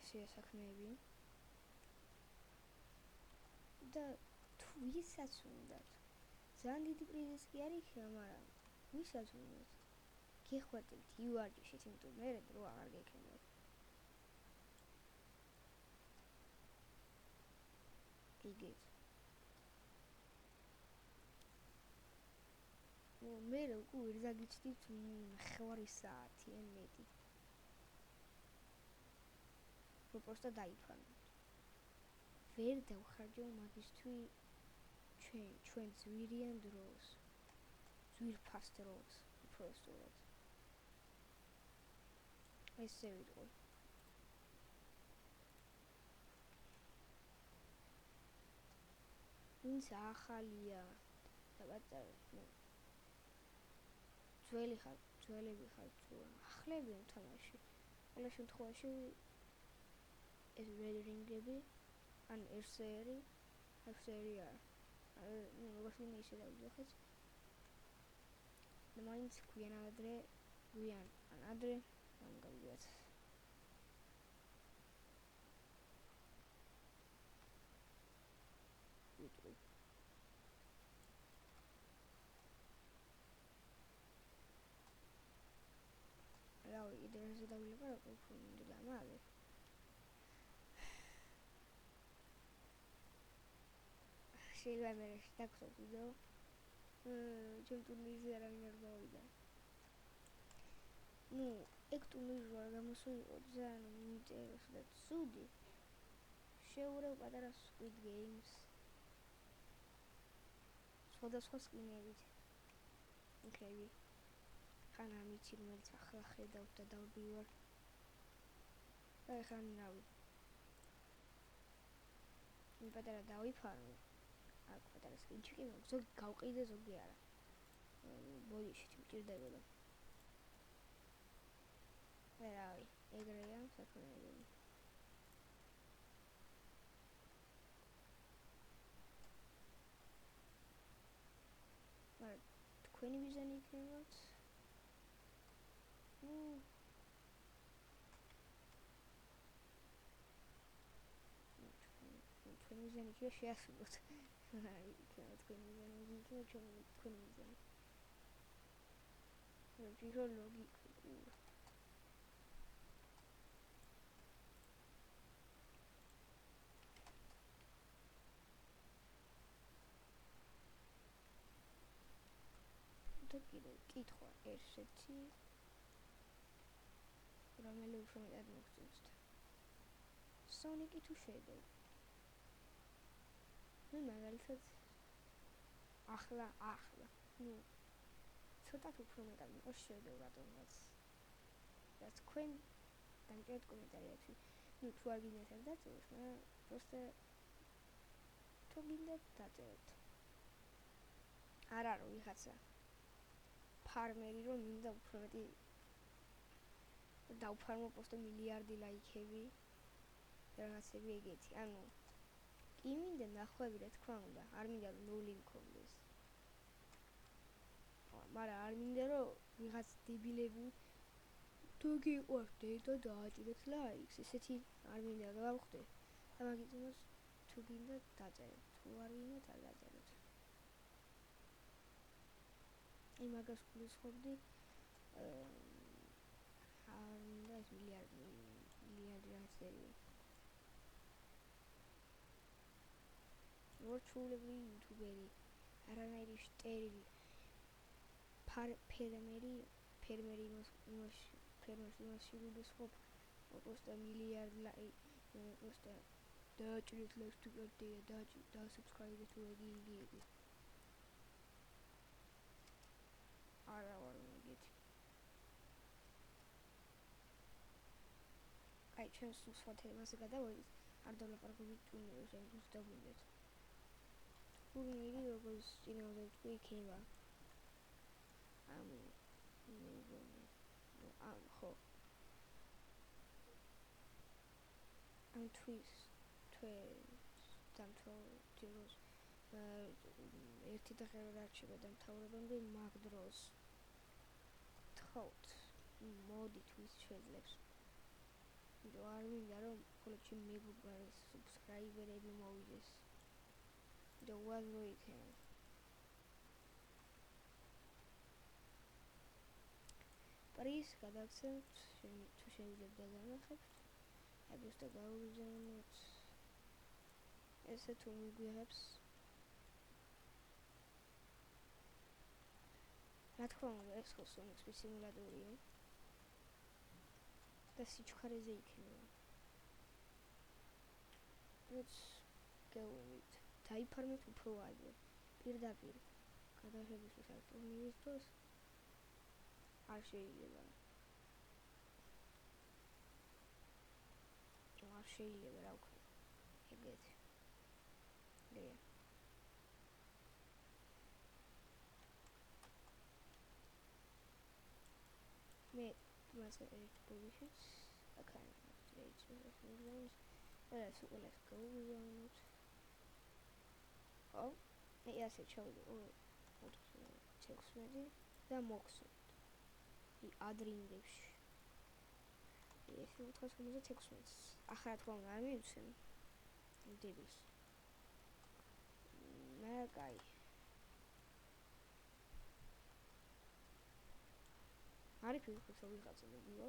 ესეა საქმეები და თუ ვისაც უნდათ ძალიან დიდი პრიზიც კი არ იქნება, მაგრამ ვისაც უნდათ გეხვეწებთ იუარჯიშით, იმიტომ მე დრო აღარ გექნებათ. იგეთ. მე უკვე ვერ დაგიჩდით ხვარი საათი ან მეტი. პროპოსტა დაიფანოთ. ვერ დავხარჯავ მაგისთვის ჩვენ ძვირიან დროს. ძვირფას დროს, უბრალოდ. ესე ვიტყვი. ვინც ახალია და ბატონო ძველები ხართ თუ ახლები ამ თამაში. ყველა შემთხვევაში ეს რედრინგები ან FCR არა. როგორც მინდა ისე დავიძახეთ. და მაინც გვიან ან ადრე ამ გავიგეთ. ვიტყვი. რავი, იდეაზე დავილაპარაკო, უფრო მინდა დამალე. შეიძლება მე შეგახსოვთ ვიდეო. ჩემ ტურნირზე არავინ არ გავიდა. ეგ ტურნირი რა გამოსულიყო ძალიან ინტერესო და ცუდი. შეურევ პატარა Squid Games. სხვადასხვა სკინებით. იქები. ხან ამიცი რომელიც ახლა ხედავთ და დავბივარ. და ხან რავი. მე პატარა დავიფარო. აქ პატარა სკინჩიკი მაქვს, ზოგი გავყიდე, ზოგი არა. ბოდიში მჭირდებოდა. რავი, ეგრეა საქმეები. მაგრამ თქვენი მიზანი იქნებათ თქვენი მიზანი იქნება შეასრულოთ. არა, იქნება თქვენი მიზანი, იქნება თქვენი მიზანი. ვფიქრობ ლოგიკა. და კიდევ კითხვა ერთ-ერთი რომელი უფრო მეტად მოგწონთ. Sonic-ი თუ Shadow? მე მაგალითად ახლა ცოტათ უფრო მეტად მიყვარს Shadow რატომღაც. და თქვენ დამჭერეთ კომენტარებში. თუ არ გინდათ არ დაწეროთ, მაგრამ просто თუ გინდათ დაწეროთ. არა რომ ვიღაცა ფარმერი რომ მინდა უფრო მეტი დავფარმო просто მილიარდი ლაიქები რაღაცები ეგეთი. ანუ კი მინდა ნახვები რა თქმა უნდა, არ მინდა რომ ნული მქონდეს. მაგრამ არ მინდა რომ ვიღაც დებილები თუ გიყვართ და დააჭირეთ ლაიქს, ესეთი არ მინდა გავხდე. და მაგით იმას თუ გინდა დაწერეთ, თუ არ გინდათ არ დაწეროთ. იმაგას გულისხმობდი არ მინდა ეს მილიარდი რაღაცები. ვორჩულები იუთუბერი არანაირი შტერილი ფერმერი იმაში გულისხმობ просто მილიარდი просто დააჭირეთ ლაიქს თუ გინდა და subscribe თუ ეგ არა ვარ მოგეთი. აი ჩვენ სხვა თემაზე გადავიდეთ. არ დავლაპარაკობთ ტურნირებზე, იმის დავგვინდეთ. ტურნირი როგორც წინააღმდეგ თქვი იქნება. ხო. ამ თვის დამთავრებას ერთი დღე რჩება დამთავრებამდე მაგ დროს თხოვთ მოდით ვის შეძლებს იმიტომ არ მინდა რომ ხოლმე მეგობრებს subscriber-ები მოვიდეს. და უაზრო იქნება. პრის გადაგცემთ, თუ შევიდეთ და განახებთ. აბის და გავიზარდეთ. ესე თუ მიგვიღებს. რა თქმა უნდა, ეს ხო Sonic-ის სიმულატორია. და სიჩქარეზე იქნება. რაც გეუბნით, დაიფარმეთ უფრო ადრე. პირდაპირ გადაღებისთვის არ ტურნირის დროს არ შეიძლება. არ შეიძლება რა ვქნა. ეგეთი. გეა. მე მასე პოზიციის აკან რეიჩეს მიგზავნოს. ეს უყურეს გავუზავნოთ. ო, ასე ჩავდი 416 და მოხსნით. ადრე ინდექსში. ეს 456. ახლა რა თქმა უნდა არ მივცემ. დებილს. კაი. არის ფიქრობ ვიღაცა მოგივა.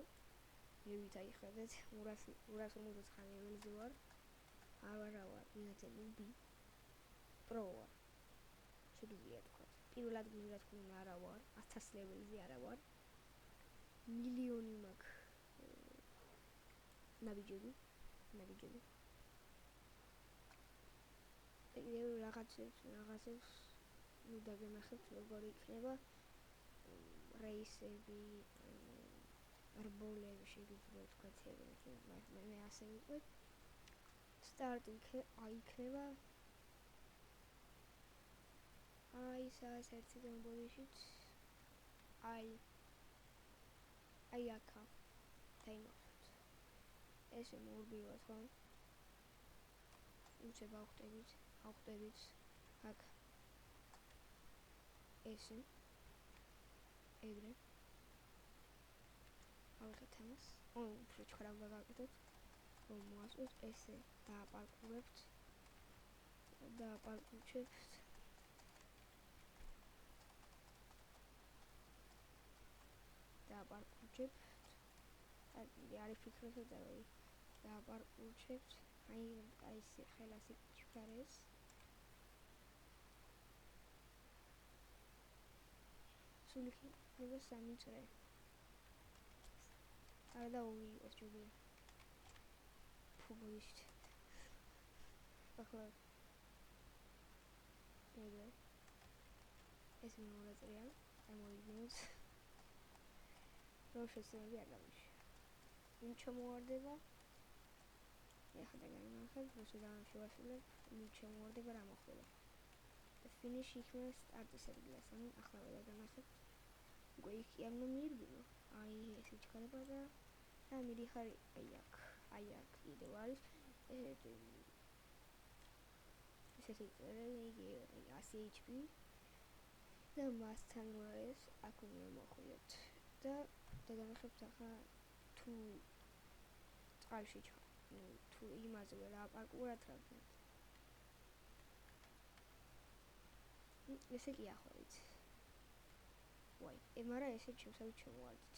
მე ვითაი ხედეთ 259 ლეველზე ვარ. არა ვარ, ვიღაცა ნუბი. პრო ვარ. შეგიძლია თქვა. პირველ ადგილზე რა თქმა უნდა არა ვარ, 1000 ლეველზე არა ვარ. მილიონი მაქვს. ნაბიჯები. რაღაცებს ნუ დაგენახებთ როგორი იქნება რეისები, რბოლები შეგიძლია თქვა მე ასე ვიყავ. სტარტი იქნება აი საერთოდან ბოდიშით აი აქა დაიმახსოვრეთ. ესე მოვდივართ ხო? უცებ ავხტებით აქ ესე ეგრე ავიღეთ ამას. უფრო ჩქარავ გაგაკეთოთ რომ მოასწროთ ესე დააპარკურებთ არის ფიქრობთ და დააპარკურებთ აი ესე ხელას იჩქარეს სული ხება 3 წრე არ დაუვიოს ჯობია ფუბოლის ახლა ეგრე ეს მეორე წრეა ამოვიგნოთ რომ შესაძლებელი არ გამიშ იმ ჩამოვარდება ეხლა დაგანახებ რუსი დავაშევასრულებ იმ ჩამოვარდება რა მოხდება და ფინიში იქნება სტარტის ადგილას ანუ ახლა დაგანახებ უკვე იქ არ მომირბინო აი ეს იჩქარება და მიდიხარ აი აქ კიდევ არის ესეთი იგი 100 HP და მასთან ეს აქ უნდა მოხვიდეთ და დაგანახებთ ახლა თუ წყალში თუ იმაზე რა პარკურად რავდით ესე კი ახლა ვიცი ვაი ემარა ესე ჩემსავით ჩამოვარდით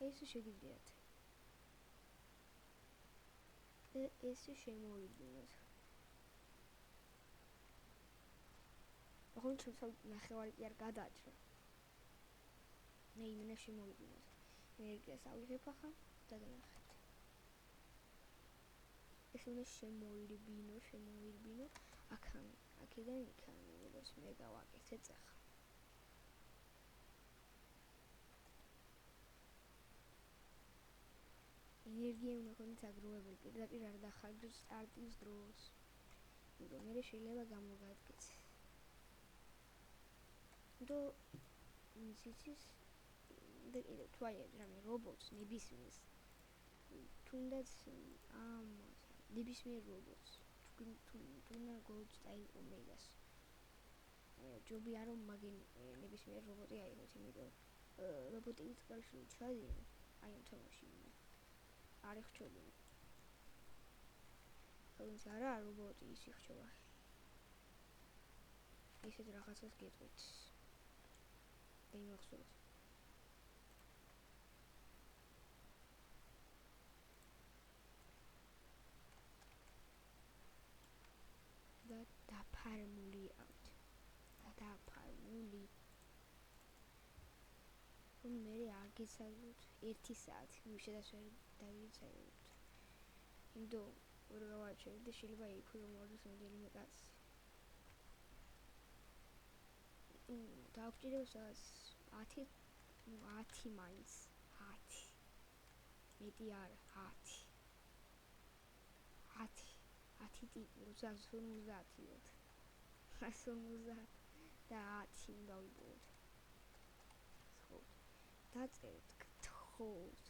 ეს შეგიძლიათ ესე შემოვიდგინოთ ახლა ჩემსავით ნახევარი კი არ გადაჭრა მე იმენა შემოვიდგინოთ ენერგიას ავიღებ ახლა და განახეთ ეს უნდა შემოირბინო აქედან იქან როგორც მე გავაკეთე წახა ენერგია უნდა ქონდეს აგროვებული პირდაპირ არ დახარჯოთ სტარტის დროს იმიტომ მე შეიძლება გამოგადგეთ და მისიცის და კიდევ თუ აი რამე რობოტს ნებისმიერს თუნდაც ნებისმიერ რობოტს თუნდა გოლდ სტაილ ომეგას ჯობია რომ მაგენ ნებისმიერ რობოტი აიღოთ იმიტომ რობოტების წყალში ჩადიან, აი ამ თამაში არ იხჩოდნენ. ვინც არა რობოტი ის იხჩება. ისეთ რაღაცას გეტყვით. დაიმახსოვრეთ. და დაფარმული ამით. დაფარმული. რომ მე არ გეცადოთ 1 საათი, მიშედაც ვერ დავიცადოთ. იმიტომ ვერ გავაჩერდი და შეიძლება იქ რომ მოვარდეს მომდენიმე კაცი. დაგვჭირდება სადაც 10 მაინც 10 მეტი არა 10 ტიპი როცა 50-იოთ 150 და 10 უნდა ვიპოვოთ. ხო დაწერეთ გთხოვთ.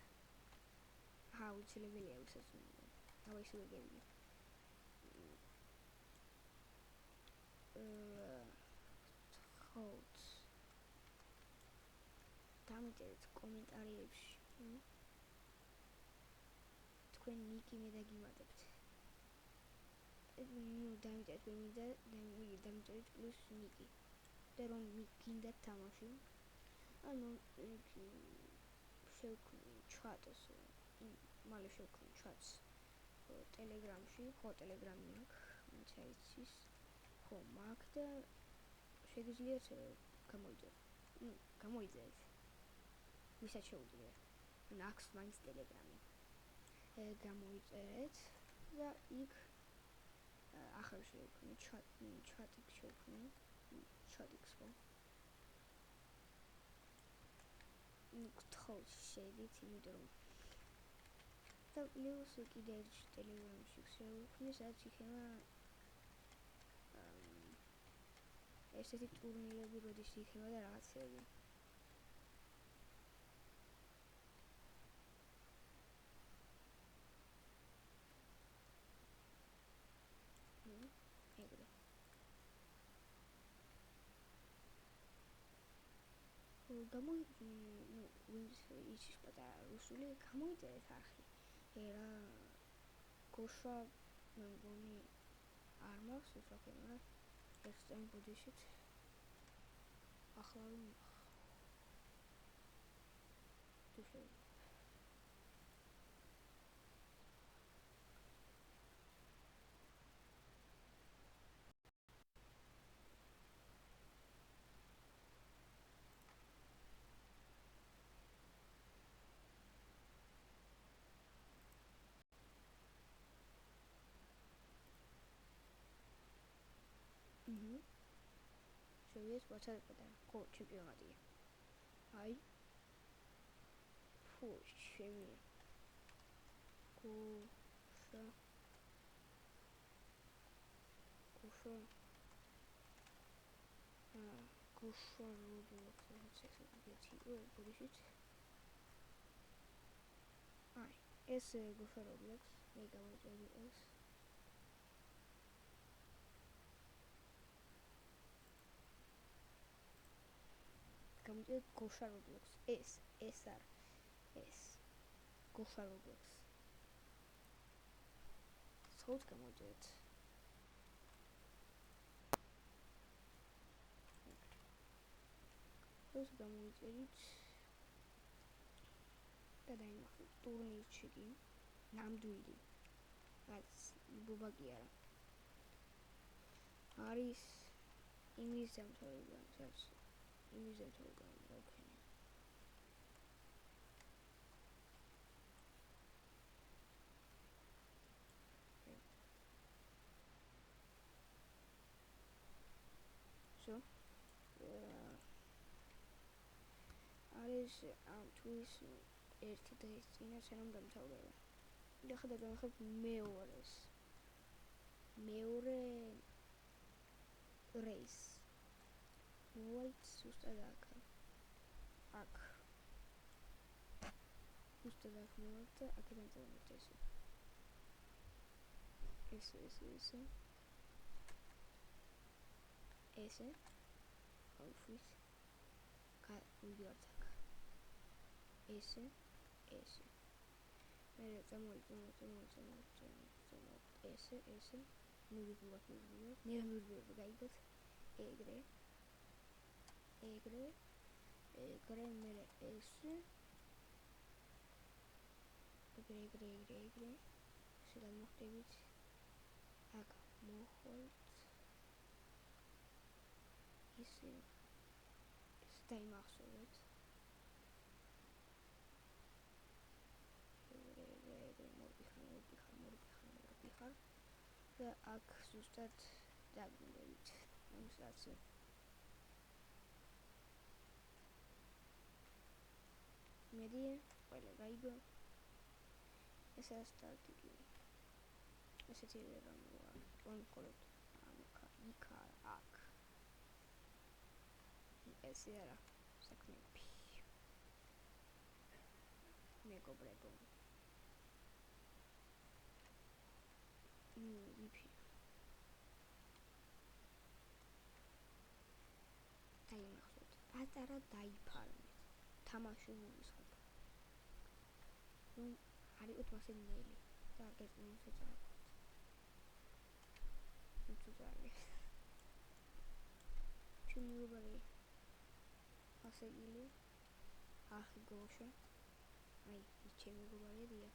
უცლებელია ვისაც უნდა. დავა ისე ვეგებია. გთხოვთ. დამწერეთ კომენტარებში. თქვენ ნიკი მე დაგიმატებთ. დამწერეთ მე მინდა დამწერეთ პლუს ნიკი. და რომ გინდა თამაში. ანუ შევქმნი ჩატს. მალე შევქმნი ჩატს ტელეგრამში. ხო ტელეგრამი აქვს. მაინც აიცის. ხო მაქვს და შეგიძლიათ გამოიწეროთ. გამოიწერეთ. ვისაც შეუძლია. აქვს მაინც ტელეგრამი. გამოიწერეთ და იქ ახლა შევქმნი ჩატი შევქმნი. ჩატიქს ხო? გთხოვთ შედით, იმიტომ რომ და პლუს კიდე ერთ ტელეგრამში შევქმნი, სადაც იქნება ესეთი ტურნირები როდის იქნება და რაღაცები. ეგრე. ვინც იცის პატარა რუსული, გამოიწერეთ არხი. რა გოშა მე მგონი არ მახსოვს რა ქვია, ერთ წამი ბუდიშით ახლა რომ თუ შეიძლება. შევიდეთ WhatsApp პატარა. ხო, ჩემპიონატია. აი. ფუ, შემია. გოშა. გოშა რობლოქს ეცეცეთი ბუდიშით. აი, ეს გოშა რობლოქს მე გამოიწერდი ეს. გამოიწერეთ გოშა რობლოქს. ეს არ ეს გოშა რობლოქს. სულ გამოიწერეთ. ეს გამოიწერით და დაიმახსოვრეთ ტურნირში კი ნამდვილი რაც ბუბაკი არა არის იმის დამთავრება რაც იმის დამთავრება გავქენი so არის ამ თვის ერთი დღის წინაც რომ დამთავრება. და ხა დაგახებ მეორე რეის. მოვალთ სუსტად აქ. სუსტად აქ მოვალთ და აქედან წავიდეთ ესე. ესე. აუφის. ვიდეოც აქ. ესე მე წამოიწ ესე მივიღებთ გაიგოთ ეგრე მე ესე ეგრე შეიძლება მოხდებით აქ მოხვალთ ისე დაიმახსოვრეთ ეგრე მოვდიხარ და აქ ზუსტად დაგვიდებით ამის რაცი მედი ყველა გაიგო ესაა სტარტიკი ესეთი რამოა თქვენ მხოლოდ აქ ესე არა საქმეები მეგობრებო ვიფი დაიმახსოვრეთ პატარა დაიფარმეთ თამაში ვუვისხოთ რომ არ იყოთ მასე ნელი და არ გეწმუნდეთ უცუძარი ჩემი მეგობარი ასეგილი ახი გოშა აი ის ჩემი მეგობარია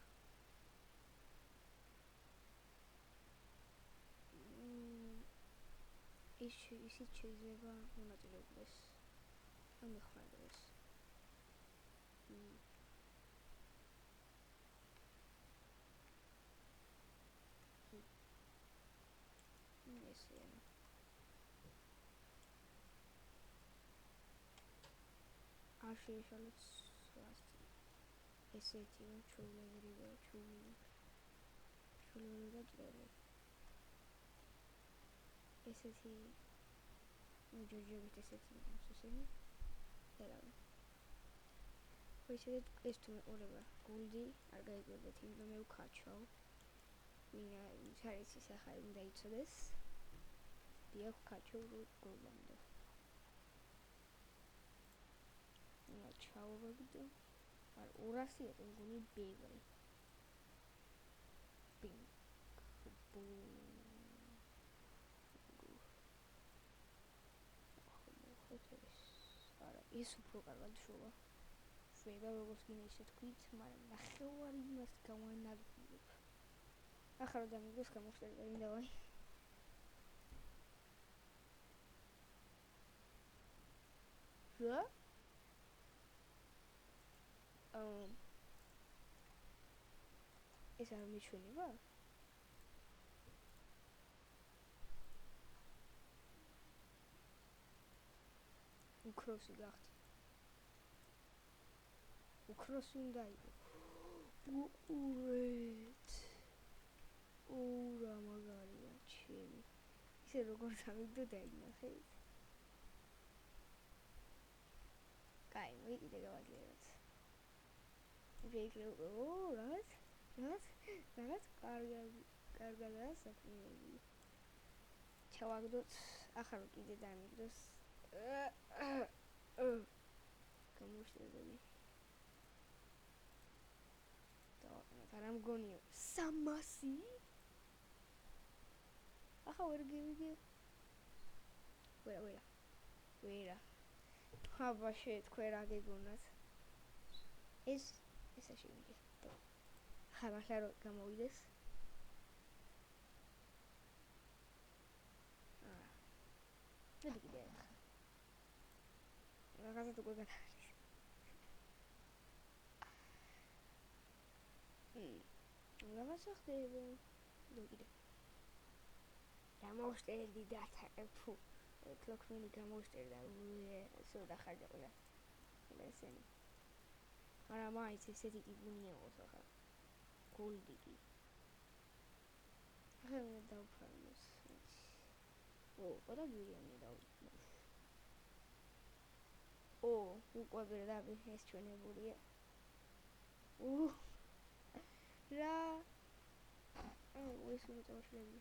დიახ ისიც შეიძლება მონაწილეობდეს და მეხმარდეს ესეა არ შეეშალოთ სვასტი ესეთი რომ ჩულები და ჭრელი ესეთი ჯოჯობით ესეთი მოსესენი ერავე ვეცადეთ ეს თუ მეყურება გულდი არ გაიგებდეთ იმიტომ მე ვქაჩვავ ვინც არის ის ახალი უნდა იცოდეს დიახ ვქაჩვავ გულამდე ჩაოვაგდ არ 200 ეტყვის გული ბევრი ეს უფრო კარგად შოვა შეიძლება როგორც გინდა ისე თქვით მაგრამ ნახევარი იმას გავანადგურებ ახლა რომ დამიგოს გამოხსენდა იმ დავაი რა ეს არ მიჩვენება უკროსი გახდი უკროსი უნდა იყო უყურეთ რა მაგარია ჩემი ისე როგორც ამიგდო დაინახეთ კაი მოიკიდე გავაგლებოთ რაც კარგადაა საქმეები ჩავაგდოთ ახლა რომ კიდე დამიგდოს გამოშტერდები არ ამგონია 300 ახლა ვერ გივიგე ვერა აბაშე თქვენ რა გეგონათ ესა შევიდე ახლა რომ გამოვიდეს მედი კიდე რაღაცა უკვე გადაარის რაღაცა ხდება კიდე გამოვშტერდი დათა ფუ კლოქმენი გამოვშტერდა სოდა ხარჯა ყველა ესენი არა მაინც ესეთი ტიპუნია ახლა გოლდიკი ახლა მე დავფარმოს ყოდა გვირიანი დავიფრმო უკვე პირდაპირ ეს ჩვენებულია რა ეს უნდა წავშლები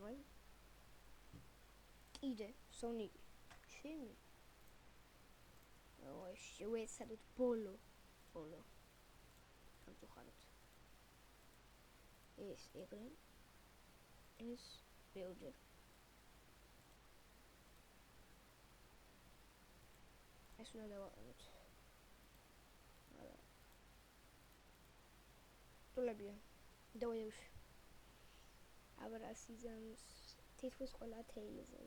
ვაი კიდე სონიკი ჩემი შევეცადოთ ბოლო სამწუხაროდ ეს ეგრე ეს ბევრჯერ ეს უნდა დავაყენოთ ტულებია დავაიუში აბა სიზონს თითქოს ყველა თეილზე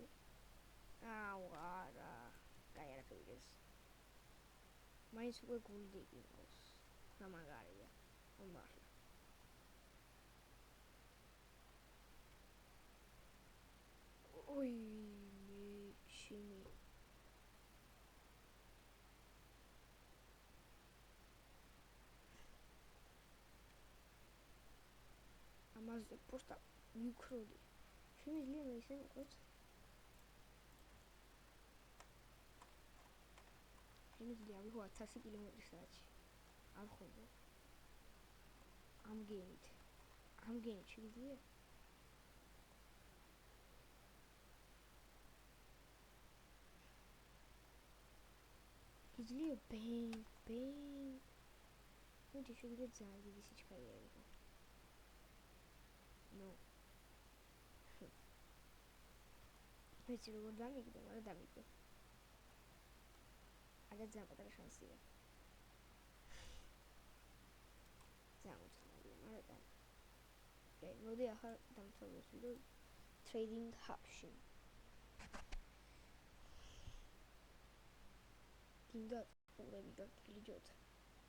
არა კაი არა გავიგეს მაინც უკვე გულდი გიყავს რა მაგარია მართლა ой მეჩიმი ამაზე პოსტა მიქროდი შემიძლია მე ისე მიყოთ შემიძლია ვიღო 1000 კილომეტრი-საათში არ ხონდა ამ გენით შემიძლია იძლია ბენგ მოდი შევიდეთ ძალიან დიდი სიჩქარე იყო ნუ მეცი როგორ დამიგდო მაგრამ დამიგდო არა ძალიან პატარა შანსია ძალიან უცნაური მაგრამ მოდი ახლა დამთავროთ ვიდეო trading hub-ში გინდა ყურები გაგილიჯოთ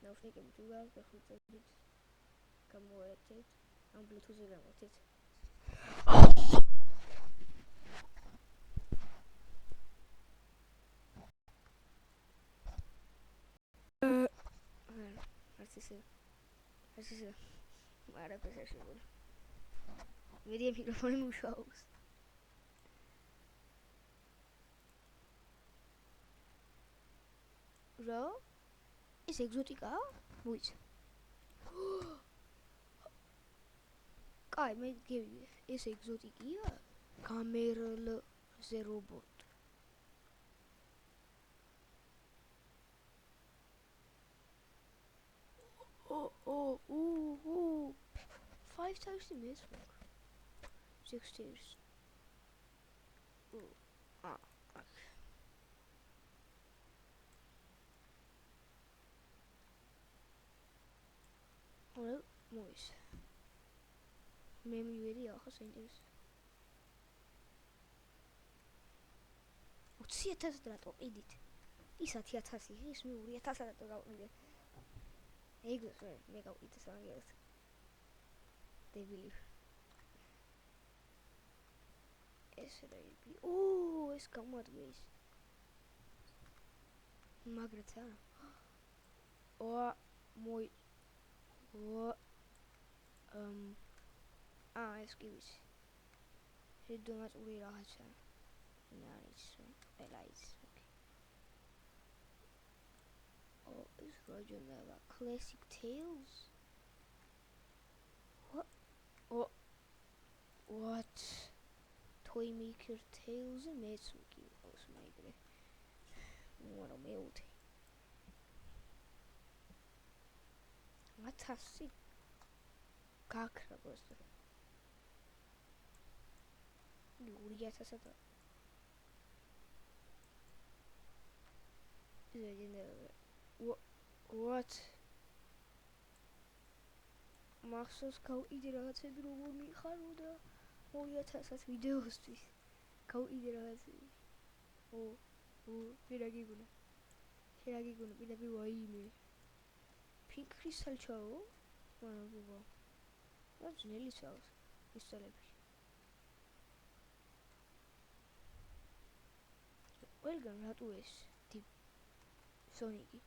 ნაუშნიკები თუ გაგვეხუწებით გამოერთეთ ამ bluetooth-ზე გამოვთით არც ისე არაფერს არ შეგვიძლია მედია მიკროფონი მუშაობს რა ეს ეგზოტიკაა მოიცა კაი მე გევიგე ეს ეგზოტიკია გამერლზე რობოტ 5 times the miss 6 tiers well mois მე მივედი ახლა საინტერესო 20000 რატო ყიდით ის 10000 ის მე 2000 რატო გავყიდე ეგრე მე გავყიდე სამაგერად დებილი ეს რეიბი ეს გამოადგეს მაგრაც არა მოი ეს კი ვიცი შედომაწური რაღაცა ნაის ელაის is Roger classic tales what toy maker tales მეცუკი ოს მაიგრე მარა მეუთე 1000 გაქრა просто 2000-ად what მახსოვს გავიდე რაღაცები როგორ მიხარო და 2000 ვიდეოსთვის გავიდე რაღაცები პირაგიგუნა პირდაპირ ვაიმე pink crystal ჩაო მაგრამ გუგო რა ძნელი ჩავს კრისტალები ყველგან რატო ეს სონიკი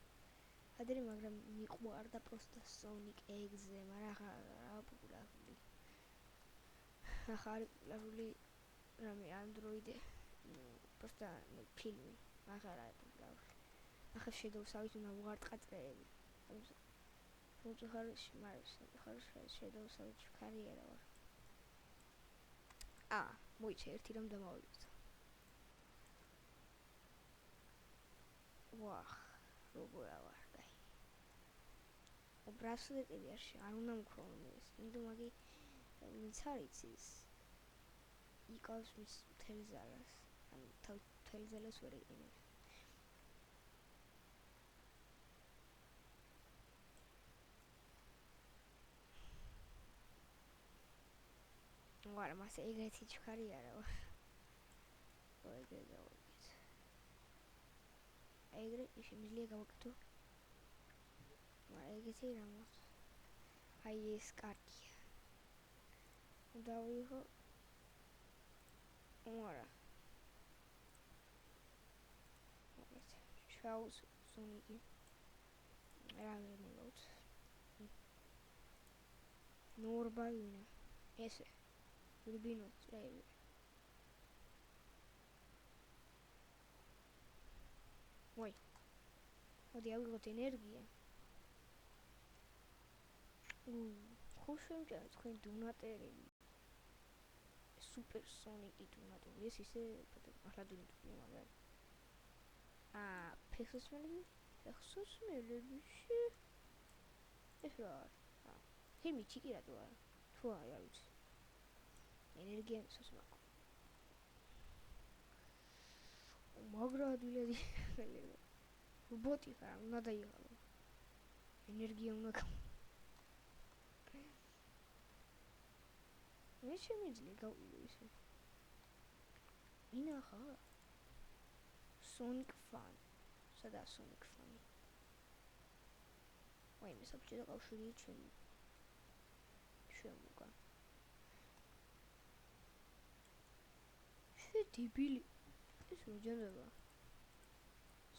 ადრე მაგრამ მიყვარდა პროსტა სონიკ ეგზე მაგრამ რა პოპულარული ახლა პოპულარული რამე ანდროიდე პროსტა ფილმი მაგრამ რა პოპულარული ახლა შედოუსავით უნდა ვარტყატრეები ხარში შედოუსავით კარიერა ვარ მოიცა ერთი რამ დამავიდეთ ვახ როგორ ვარ, კაი. ბრასლეტები არ უნდა მქრონო ეს, იმიტომ მაგი ვინც არ იცის იკავს მის მთელ ზარას, ან მთელ ზარას ვერ იყენებს. ვარ, მას ეგრეთი ჩქარი არა ვარ. ეგრე გავაკეთე. ეგრე შემიძლია გავაკეთო. მაგრამ ეგეთი რა მოხდა? აი ეს კარგია. დავიღო. არა. ჩაუს სონიკი. რა ვერ მოვაუთ. ნორბალინა. ესე. რუბინო წრეები. ვაი. მოდი ავიღოთ ენერგია. ხო შემჭამეთ თქვენ დონატერები. სუპერ სონიკი დონატერი. ეს ისე ახლა დონატერი მაგრამ. ფეხსაცმელები. ეს რა არის? ჰიმიჩი კი რატო არა? თუ არა ვიცი. ენერგია მოსმაკო. მაგრა დილადი. რობოტი ხარ, უნდა დაიღალო. ენერგია უნდა მე შემიძლია გავიდო ისე. ინახა. Sonic Fun. სადა Sonic Fun. ვაი, მე საბჭოთა კავშირი ჩემო. დებილი. ეს რო ჯერდება.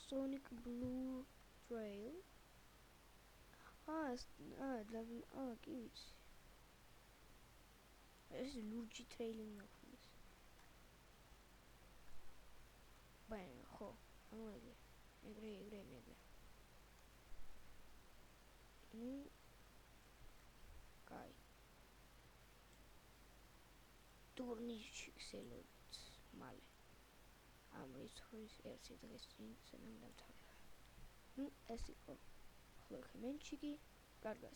Sonic Blue Trail. კი ვიცი. ეს ლურჯი ტრეილი უნდა ქონდეს. ბაი, ხო, ეგრე. კაი. ტურნირში ქსელობთ მალე. რიცხვის ერთი დღის წინ სანამ დამთავრდა. ეს იყო ხოლმე მენჩიკი. კარგად.